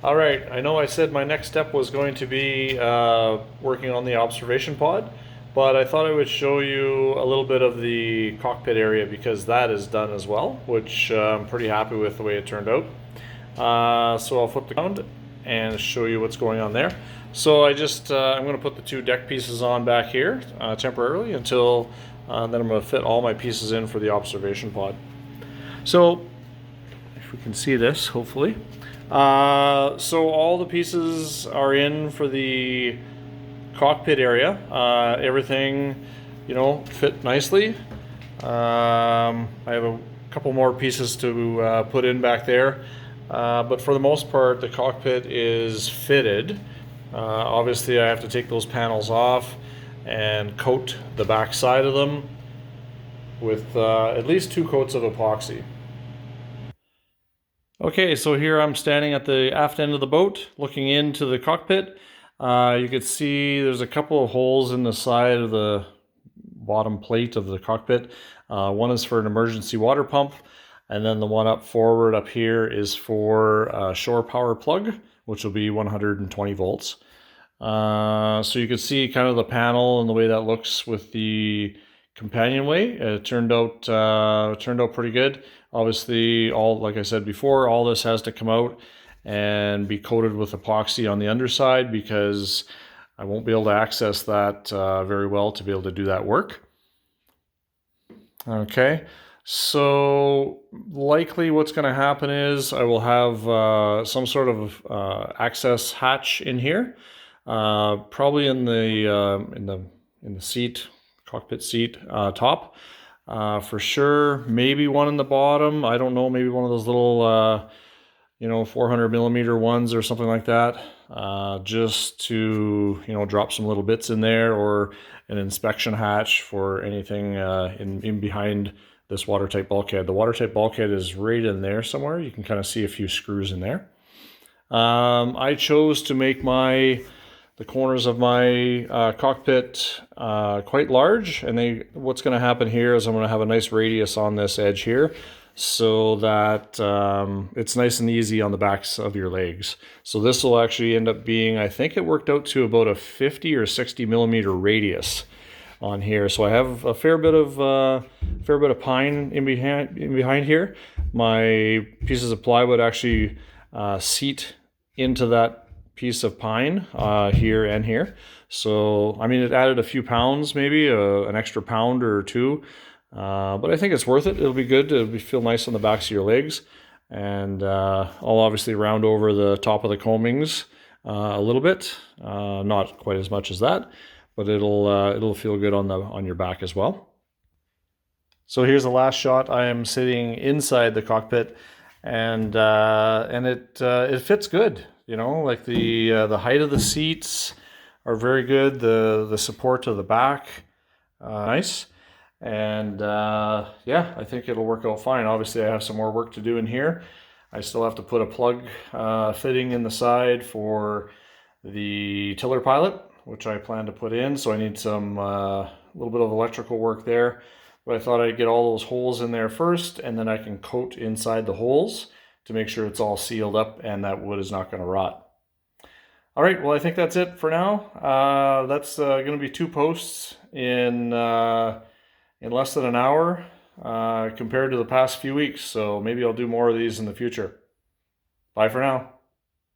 All right, I know I said my next step was going to be working on the observation pod, but I thought I would show you a little bit of the cockpit area because that is done as well, which I'm pretty happy with the way it turned out. So I'll flip the ground and show you what's going on there. So I'm going to put the two deck pieces on back here temporarily until then I'm going to fit all my pieces in for the observation pod. So if we can see this, hopefully. So all the pieces are in for the cockpit area. Everything, fit nicely. I have a couple more pieces to put in back there. But for the most part, the cockpit is fitted. Obviously, I have to take those panels off and coat the back side of them with at least 2 coats of epoxy. Okay, so here I'm standing at the aft end of the boat looking into the cockpit. You can see there's a couple of holes in the side of the bottom plate of the cockpit. One is for an emergency water pump, and then the one up forward up here is for a shore power plug, which will be 120 volts. So you can see kind of the panel and the way that looks with the companionway. It turned out pretty good. Obviously, like I said before, all this has to come out and be coated with epoxy on the underside because I won't be able to access that very well to be able to do that work. Okay, so likely what's going to happen is I will have some sort of access hatch in here, probably in the seat, cockpit seat top. For sure, maybe one in the bottom. I don't know, maybe one of those little, 400 millimeter ones or something like that, just to, drop some little bits in there, or an inspection hatch for anything in behind this watertight bulkhead. The watertight bulkhead is right in there somewhere. You can kind of see a few screws in there. I chose to make the corners of my cockpit quite large, and what's going to happen here is I'm going to have a nice radius on this edge here so that it's nice and easy on the backs of your legs. So this will actually end up being, I think it worked out to about a 50 or 60 millimeter radius on here. So I have a fair bit of pine in behind here. My pieces of plywood actually seat into that piece of pine here and here. So, I mean, it added a few pounds, maybe an extra pound or two, but I think it's worth it. It'll be good. It'll feel nice on the backs of your legs. And I'll obviously round over the top of the coamings a little bit, not quite as much as that, but it'll feel good on your back as well. So here's the last shot. I am sitting inside the cockpit, and it fits good. Like the height of the seats are very good. The support to the back, nice. And yeah, I think it'll work out fine. Obviously, I have some more work to do in here. I still have to put a plug fitting in the side for the tiller pilot, which I plan to put in. So I need some little bit of electrical work there. But I thought I'd get all those holes in there first, and then I can coat inside the holes to make sure it's all sealed up and that wood is not going to rot. All right, well, I think that's it for now. That's going to be 2 posts in less than an hour compared to the past few weeks. So maybe I'll do more of these in the future. Bye for now.